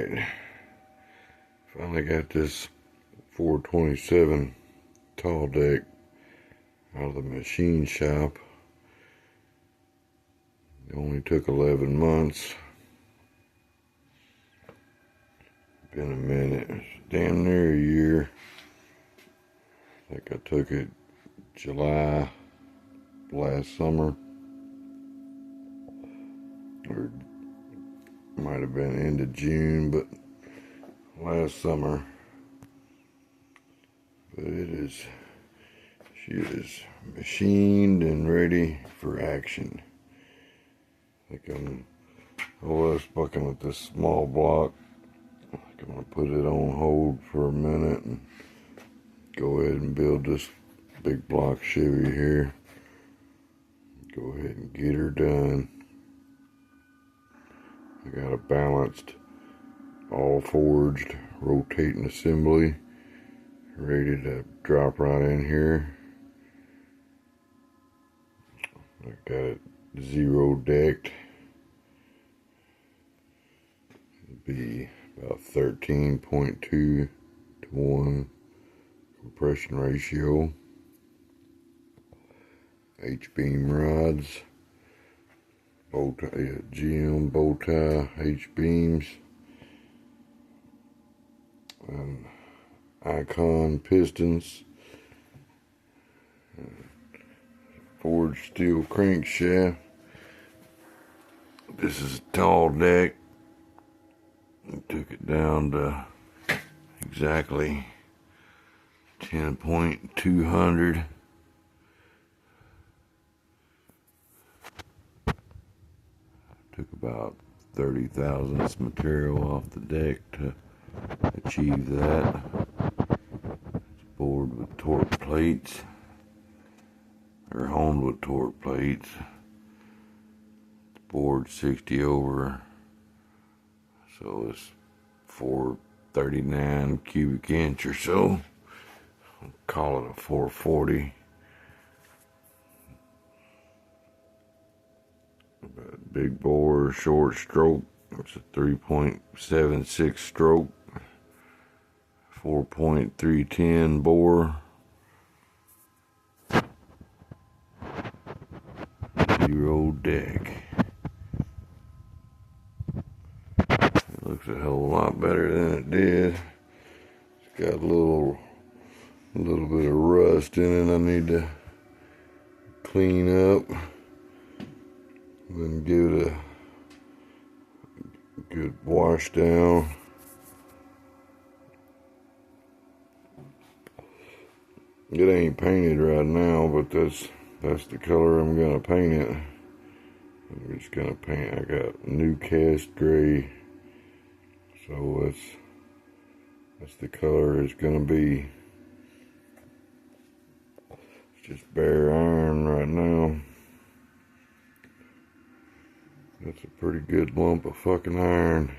Alright, finally got this 427 tall deck out of the machine shop. It only took 11 months. Been a minute, it's damn near a year. I think I took it July last summer, or might have been end of June, but last summer. But she is machined and ready for action. I think I was fucking with this small block. I think I'm gonna put it on hold for a minute and go ahead and build this big block Chevy here. Go ahead and get her done. I got a balanced, all forged, rotating assembly ready to drop right in here. I got it 0 decked. It'd be about 13.2 to 1 compression ratio. H-beam rods. Bowtie, GM Bowtie H-beams, Icon pistons, forged steel crankshaft. This is a tall deck. We took it down to exactly 10.200. Took about 30 thousandths material off the deck to achieve that. It's bored with torque plates, or honed with torque plates. It's bored 60 over, so it's 439 cubic inch or so. I'll call it a 440. Big bore, short stroke. It's a 3.76 stroke, 4.310 bore, 0 deck. It looks a hell of a lot better than it did. It's got a little bit of rust in it I need to clean up. Then give it a good wash down. It ain't painted right now, but that's the color I'm gonna paint it. I'm just gonna paint. I got new cast gray, so that's the color it's gonna be. It's just bare iron right now. That's a pretty good lump of fucking iron.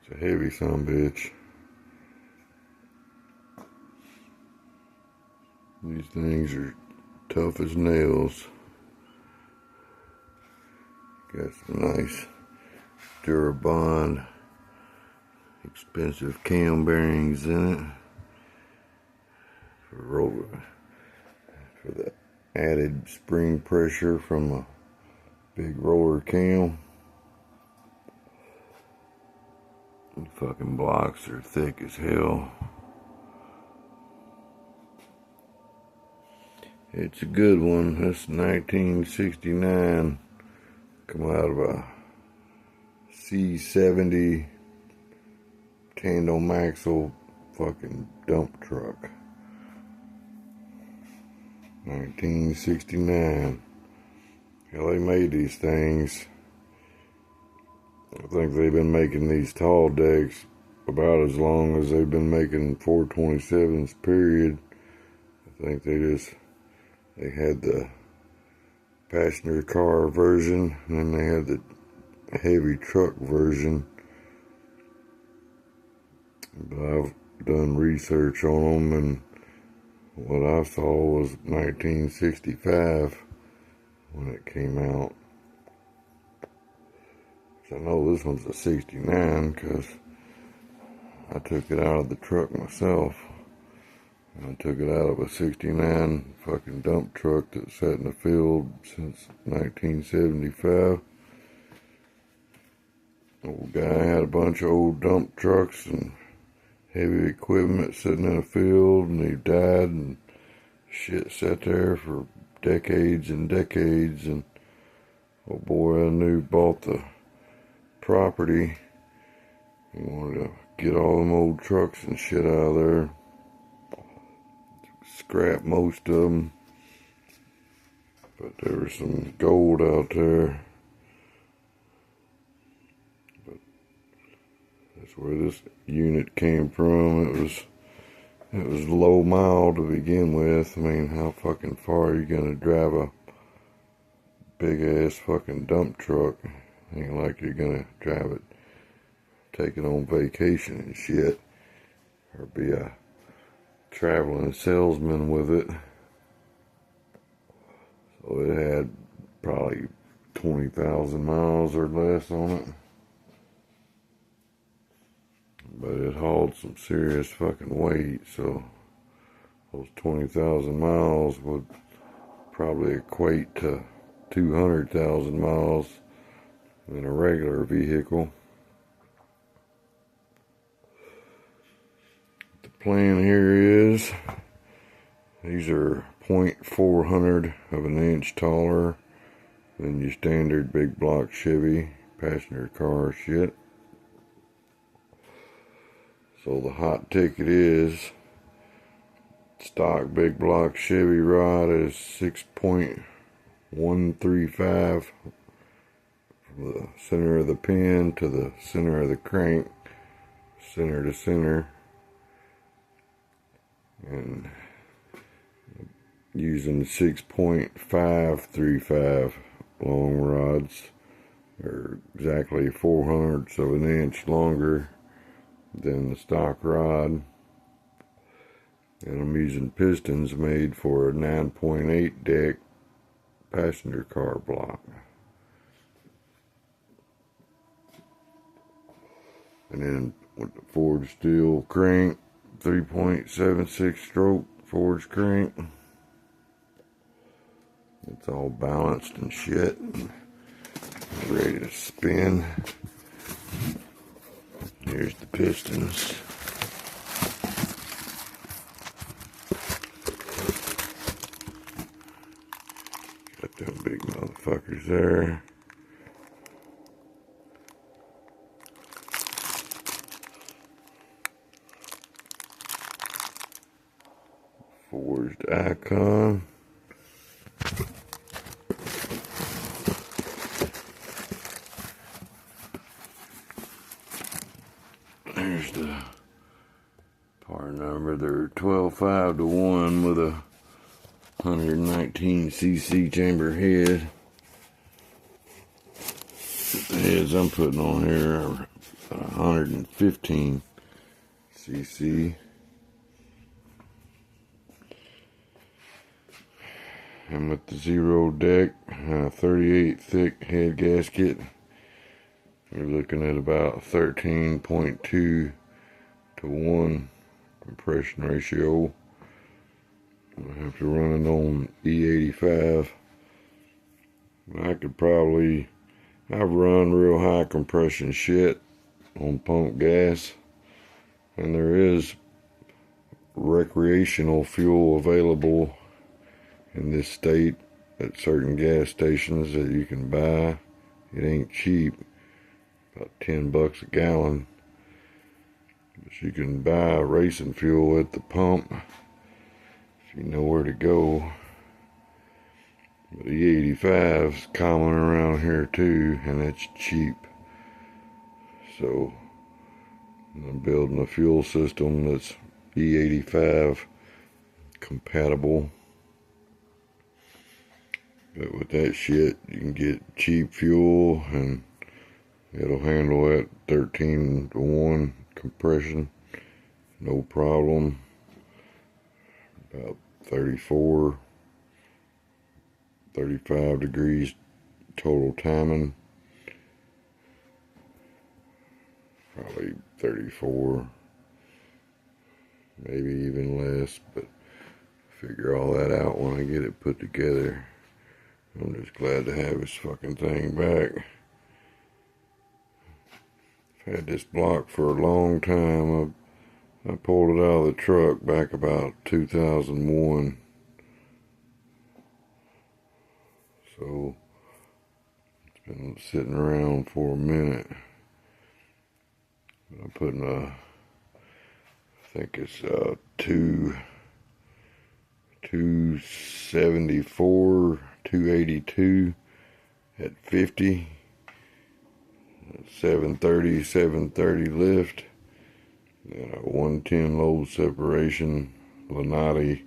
It's a heavy sumbitch. These things are tough as nails. Got some nice Dura, expensive cam bearings in it for the added spring pressure from a big roller cam. The fucking blocks are thick as hell. It's a good one. That's 1969. Come out of a C70 tandem axle fucking dump truck. 1969. Hell, they made these things. I think they've been making these tall decks about as long as they've been making 427s, period. I think they had the passenger car version, and then they had the heavy truck version. But I've done research on them, and what I saw was 1965 when it came out. So I know this one's a 69 because I took it out of the truck myself. I took it out of a 69 fucking dump truck that sat in the field since 1975. Old guy had a bunch of old dump trucks and heavy equipment sitting in a field, and he died, and shit sat there for decades and decades. And oh boy I knew bought the property. He wanted to get all them old trucks and shit out of there, scrap most of them, but there was some gold out there. But that's where this unit came from. It was low mile to begin with. I mean, how fucking far are you gonna drive a big ass fucking dump truck? Ain't like you're gonna drive it, take it on vacation and shit, or be a traveling salesman with it. So it had probably 20,000 miles or less on it. But it hauled some serious fucking weight, so those 20,000 miles would probably equate to 200,000 miles in a regular vehicle. The plan here is, these are 0.400 of an inch taller than your standard big block Chevy passenger car shit. So the hot ticket is, stock big block Chevy rod is 6.135 from the center of the pin to the center of the crank, center to center, and using 6.535 long rods. They're exactly 4/100ths of an inch longer than the stock rod. And I'm using pistons made for a 9.8 deck passenger car block. And then with the forged steel crank, 3.76 stroke forged crank. It's all balanced and shit. Ready to spin. Here's the pistons. Got them big motherfuckers there. Forged icon. There's the part number. They're 12.5-1 with a 119cc chamber head. The heads I'm putting on here are 115cc. And with the zero deck, 38 thick head gasket, you're looking at about 13.2-to-1 compression ratio. I have to run it on E85. I've run real high compression shit on pump gas, and there is recreational fuel available in this state at certain gas stations that you can buy. It ain't cheap, about $10 a gallon, but you can buy racing fuel at the pump if you know where to go. But E85 is common around here too, and it's cheap. So I'm building a fuel system that's E85 compatible. But with that shit, you can get cheap fuel, and it'll handle that 13-to-1 compression, no problem. About 34, 35 degrees total timing. Probably 34. maybe even less, but figure all that out when I get it put together. I'm just glad to have this fucking thing back. I've had this block for a long time. I pulled it out of the truck back about 2001. So it's been sitting around for a minute. I'm putting I think it's 274, 282 at 50, 730 lift, and a 110 lobe separation, Lunati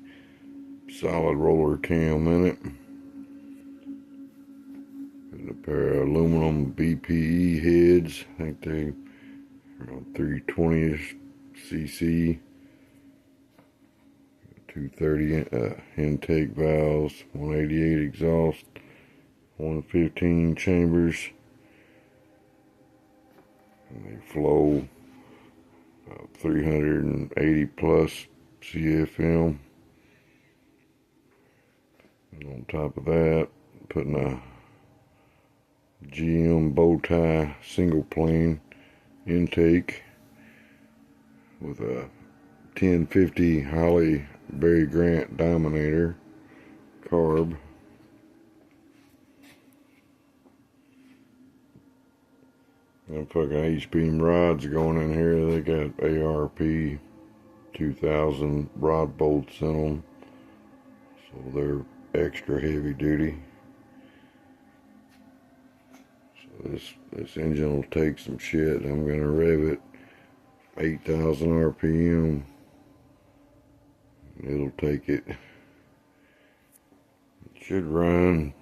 solid roller cam in it, and a pair of aluminum BPE heads. I think they around 320 cc, 230 intake valves, 188 exhaust, 115 chambers, and they flow about 380 plus CFM. And on top of that, putting a GM Bowtie single plane intake with a 1050 Holly Berry Grant Dominator carb. And fucking H-beam rods going in here. They got ARP 2000 rod bolts in them, so they're extra heavy duty. So this engine will take some shit. I'm gonna rev it 8,000 RPM. It'll take it. It should run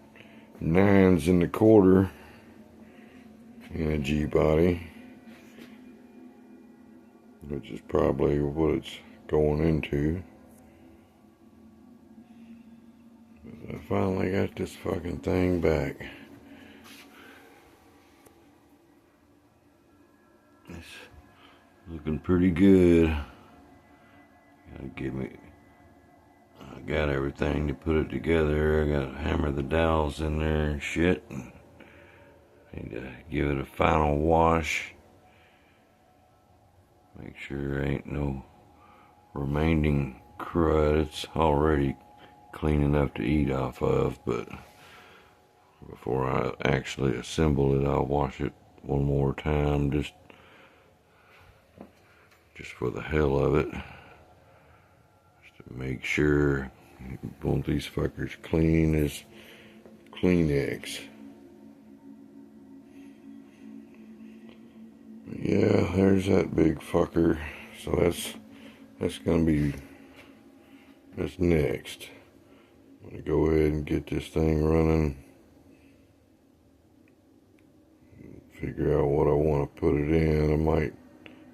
9s in the quarter in a G body, which is probably what it's going into. But I finally got this fucking thing back. It's looking pretty good. Gotta give me. I got everything to put it together. I gotta hammer the dowels in there and shit. Need to give it a final wash. Make sure there ain't no remaining crud. It's already clean enough to eat off of, but before I actually assemble it, I'll wash it one more time, just for the hell of it. Just to make sure you want these fuckers clean as Kleenex. Yeah, there's that big fucker. So that's gonna be that's next. I'm gonna go ahead and get this thing running. Figure out what I want to put it in. I might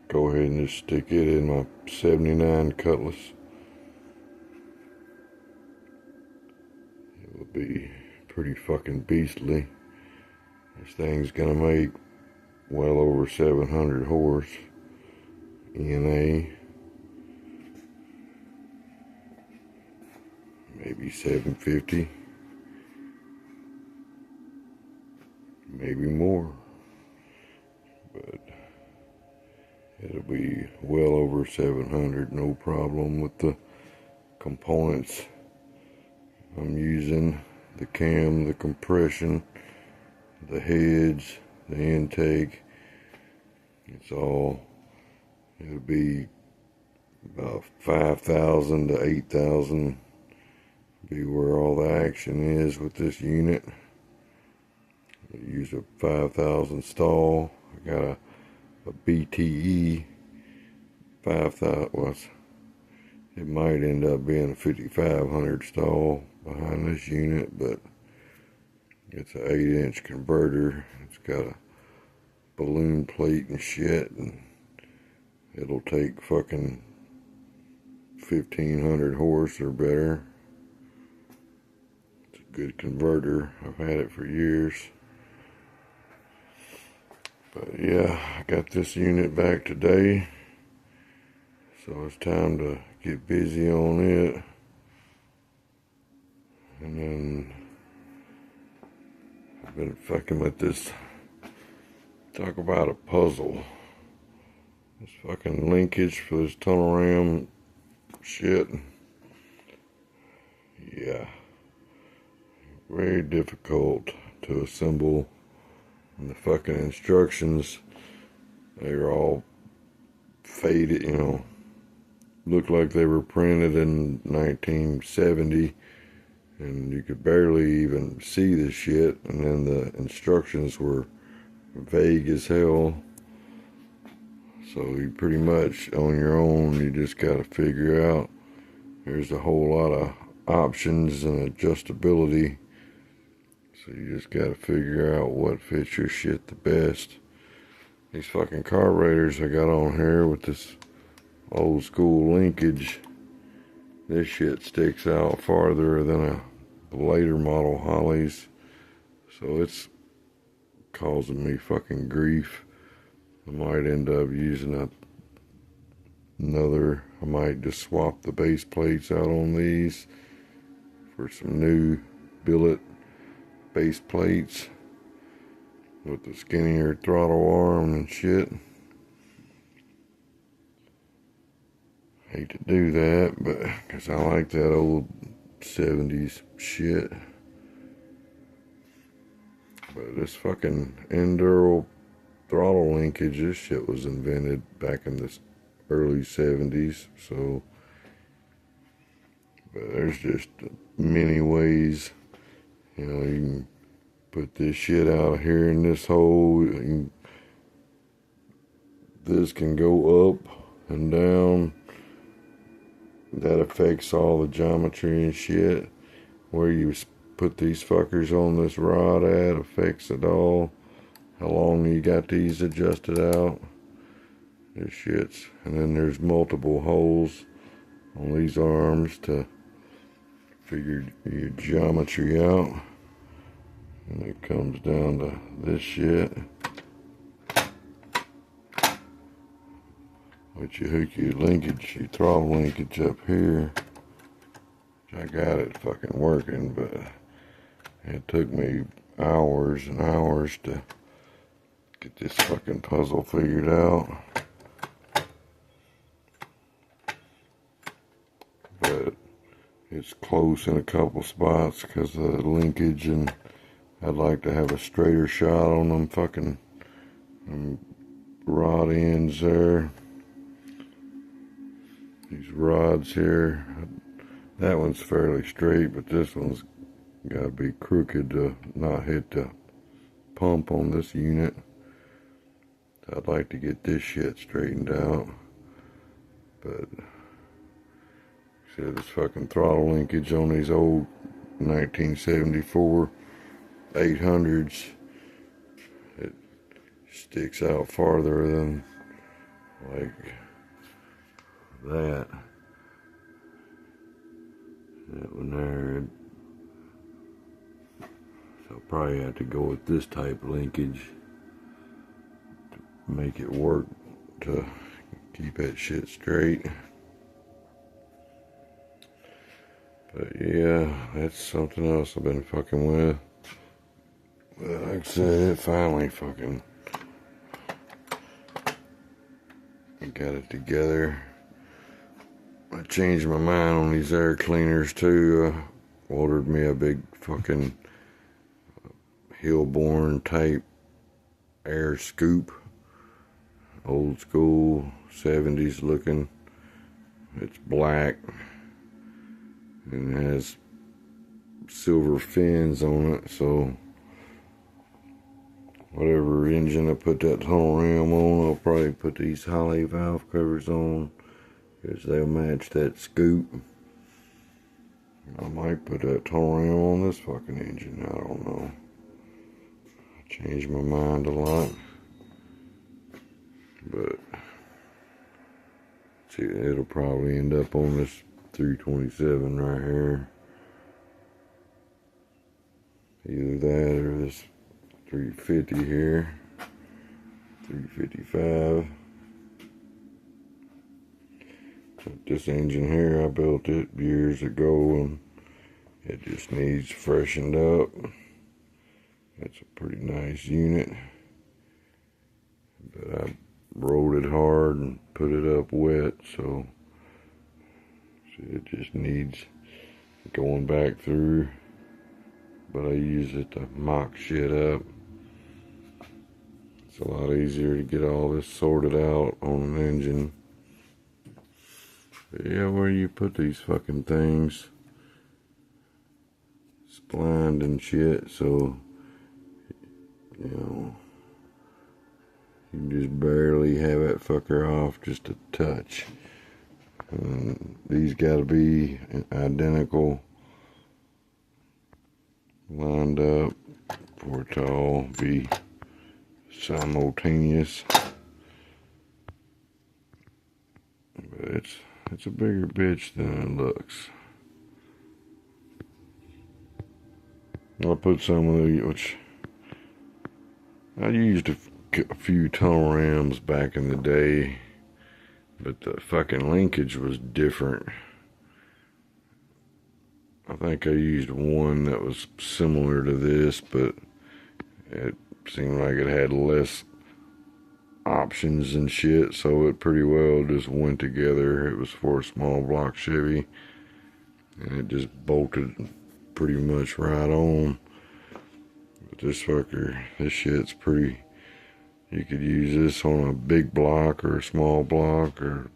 go ahead and just stick it in my 79 Cutlass. It will be pretty fucking beastly. This thing's gonna make well over 700 horse ENA, maybe 750, maybe more, but it'll be well over 700, no problem with the components I'm using, the cam, the compression, the heads, the intake. It'll be about 5,000 to 8,000 be where all the action is with this unit. I use a 5,000 stall. I got a BTE 5,000, well, it might end up being a 5,500 stall behind this unit, but it's an 8-inch converter. It's got a balloon plate and shit, and it'll take fucking 1,500 horse or better. It's a good converter. I've had it for years. But yeah, I got this unit back today. So it's time to get busy on it. And then I've been fucking with this. Talk about a puzzle. This fucking linkage for this tunnel ram shit. Yeah. Very difficult to assemble. And the fucking instructions, they're all faded, you know. Looked like they were printed in 1970. And you could barely even see the shit. And then the instructions were vague as hell. So you pretty much on your own, you just gotta figure out. There's a whole lot of options and adjustability. So you just gotta figure out what fits your shit the best. These fucking carburetors I got on here with this old school linkage. This shit sticks out farther than a later model Hollies. So it's causing me fucking grief. I might end up using another. I might just swap the base plates out on these for some new billet base plates with the skinnier throttle arm and shit. Hate to do that, but because I like that old 70s shit. But this fucking enduro throttle linkage, this shit was invented back in the early 70s, so but there's just many ways, you know, you can put this shit out here in this hole, this can go up and down, that affects all the geometry and shit. Where you put these fuckers on this rod at affects it all. How long you got these adjusted out. This shit's, and then there's multiple holes on these arms to figure your geometry out. And it comes down to this shit. Which you hook your linkage, your throttle linkage up here. I got it fucking working, but it took me hours and hours to get this fucking puzzle figured out. But it's close in a couple spots because of the linkage, and I'd like to have a straighter shot on them fucking rod ends there. These rods here, that one's fairly straight, but this one's gotta be crooked to not hit the pump on this unit. I'd like to get this shit straightened out, but see this fucking throttle linkage on these old 1974 800s, it sticks out farther than like that. That one there. So I'll probably have to go with this type of linkage to make it work to keep that shit straight. But yeah, that's something else I've been fucking with. But like I said, it finally fucking got it together. I changed my mind on these air cleaners too. Ordered me a big fucking Hillborn type air scoop. Old school 70s looking. It's black and has silver fins on it, so whatever engine I put that tunnel ram on, I'll probably put these Holley valve covers on because they'll match that scoop. I might put that tunnel ram on this fucking engine, I don't know. I changed my mind a lot. But see, it'll probably end up on this 327 right here. Either that or this 350 here. 355. this engine here, I built it years ago and it just needs freshened up. It's a pretty nice unit, but I rolled it hard and put it up wet, so it just needs going back through. But I use it to mock shit up. It's a lot easier to get all this sorted out on an engine. But yeah, where you put these fucking things, splined and shit, so you know, you can just barely have that fucker off, just a touch. And these gotta be identical, lined up for it to all be simultaneous. But it's a bigger bitch than it looks. I put some of the, which I used a few tunnel rams back in the day, but the fucking linkage was different. I think I used one that was similar to this, but it seemed like it had less options and shit, so it pretty well just went together. It was for a small block Chevy, and it just bolted pretty much right on. But this fucker, this shit's pretty, you could use this on a big block or a small block or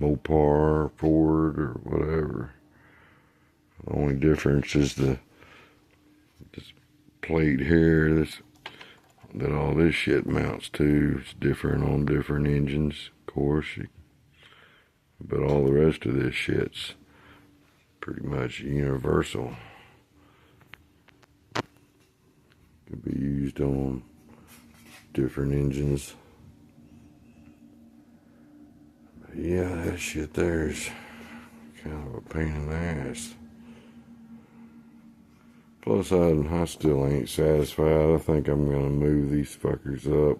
Mopar or Ford or whatever. The only difference is this plate here, that all this shit mounts to. It's different on different engines, of course, but all the rest of this shit's pretty much universal. Could be used on different engines. But yeah, that shit there's kind of a pain in the ass. Plus, I still ain't satisfied. I think I'm gonna move these fuckers up.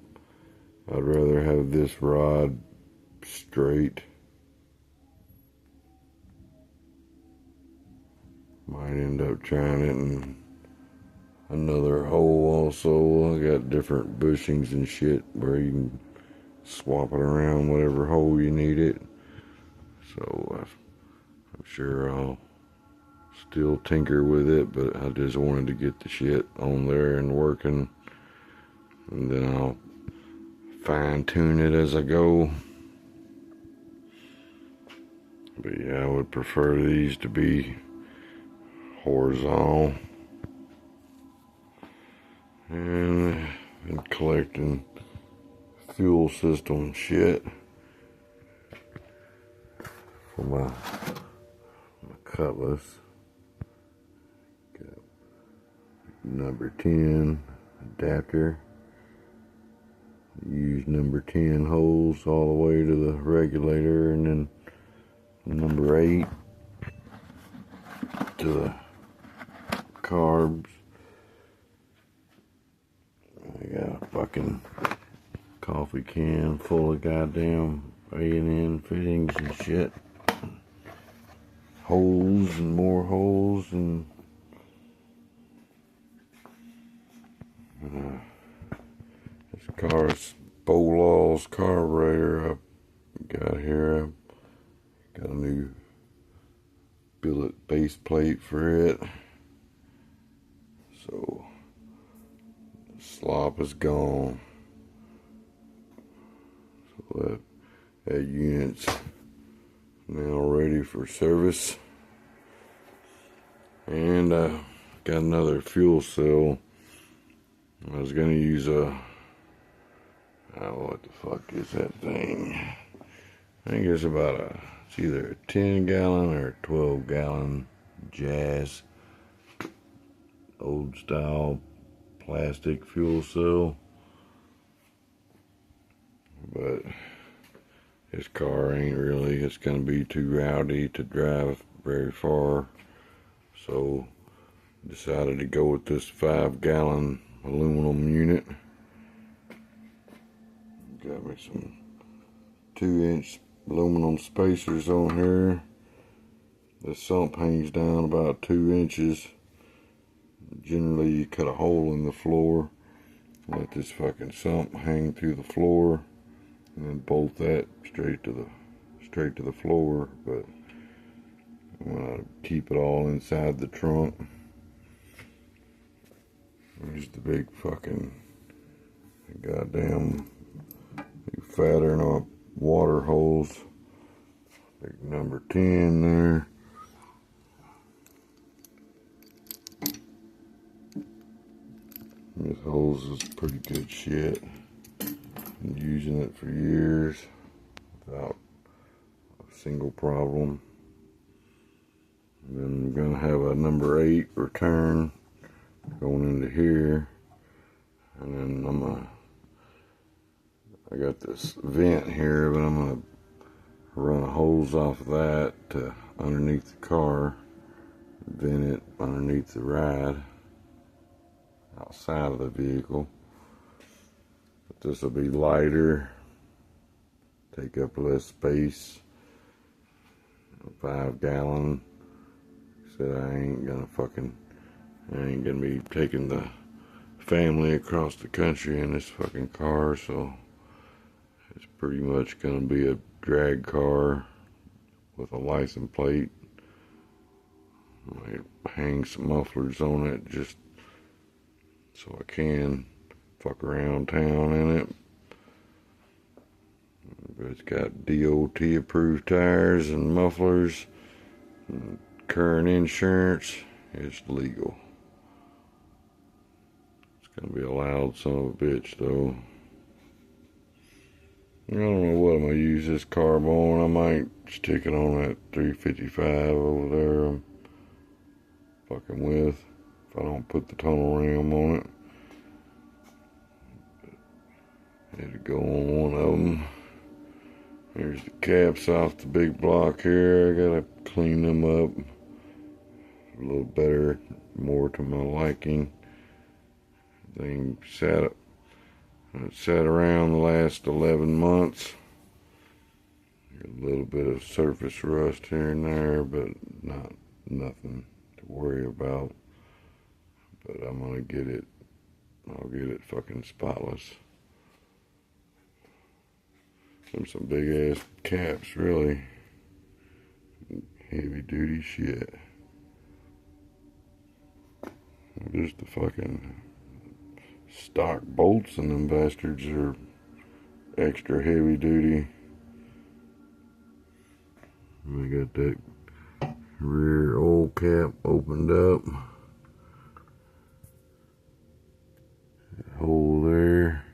I'd rather have this rod straight. Might end up trying it in another hole also. I got different bushings and shit where you can swap it around whatever hole you need it. So I'm sure I'll still tinker with it, but I just wanted to get the shit on there and working, and then I'll fine tune it as I go. But yeah, I would prefer these to be horizontal. And I've been collecting fuel system shit for my Cutlass. Got number 10 adapter. Use number 10 holes all the way to the regulator, and then number 8 to the carbs. I got a fucking coffee can full of goddamn A&N fittings and shit. Holes and more holes, and this car's Bolaw's carburetor I got here. I got a new billet base plate for it, so the slop is gone. So that unit's now ready for service. And got another fuel cell. I was gonna use what the fuck is that thing? I think it's it's either a 10 gallon or a 12 gallon Jazz old style plastic fuel cell. But this car ain't really, it's gonna be too rowdy to drive very far. So decided to go with this 5-gallon aluminum unit. Got me some 2-inch aluminum spacers on here. The sump hangs down about 2 inches. Generally you cut a hole in the floor, let this fucking sump hang through the floor, and then bolt that straight to the floor. But I'm gonna keep it all inside the trunk. There's the big fucking goddamn big fatter than a water hose. Big number 10 there. This hose is pretty good shit. Been using it for years without a single problem. And then I'm gonna have a number 8 return going into here, and then I got this vent here, but I'm gonna run a hose off of that to underneath the car, vent it underneath the ride outside of the vehicle. But this will be lighter, take up less space. 5 gallon. Said I ain't gonna be taking the family across the country in this fucking car, so it's pretty much gonna be a drag car with a license plate. I hang some mufflers on it just so I can fuck around town in it. But it's got DOT approved tires and mufflers and current insurance. It's legal. It's gonna be a loud son of a bitch though. I don't know what I'm gonna use this carb on. I might stick it on that 355 over there I'm fucking with, if I don't put the tunnel ram on it. It'll go on one of them. Here's the caps off the big block here. I gotta clean them up a little better, more to my liking. Thing sat around the last 11 months. A little bit of surface rust here and there, but nothing to worry about. But I'm gonna get it. I'll get it fucking spotless. Some big ass caps, really. Heavy duty shit. Just the fucking stock bolts and them bastards are extra heavy duty. I got that rear oil cap opened up. That hole there.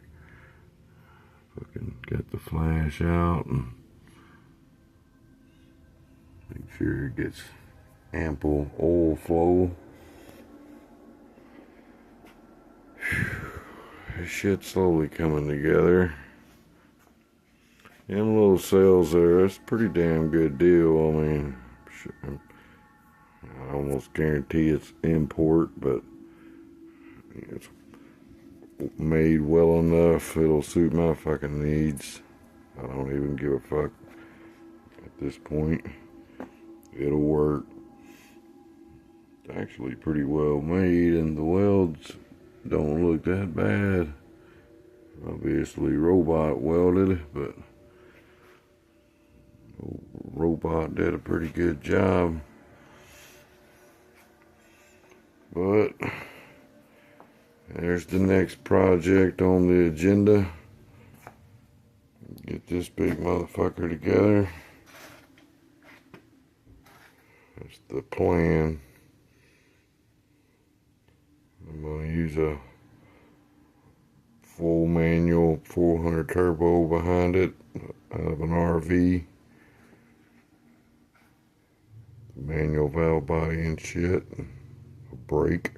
Fucking got the flash out and make sure it gets ample oil flow. This shit's slowly coming together. Them little cells there, that's a pretty damn good deal. I mean, I almost guarantee it's import, but it's made well enough, it'll suit my fucking needs. I don't even give a fuck at this point. It'll work. It's actually pretty well made, and the welds don't look that bad. Obviously robot welded, but robot did a pretty good job. But there's the next project on the agenda. Get this big motherfucker together. That's the plan. I'm going to use a full manual 400 turbo behind it out of an RV. Manual valve body and shit. A brake.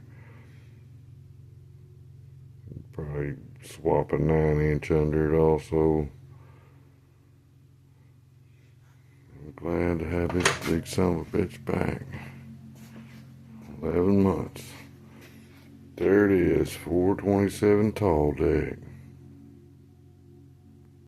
Probably swap a 9-inch under it also. I'm glad to have this big son of a bitch back. 11 months. There it is, 427 Tall Deck.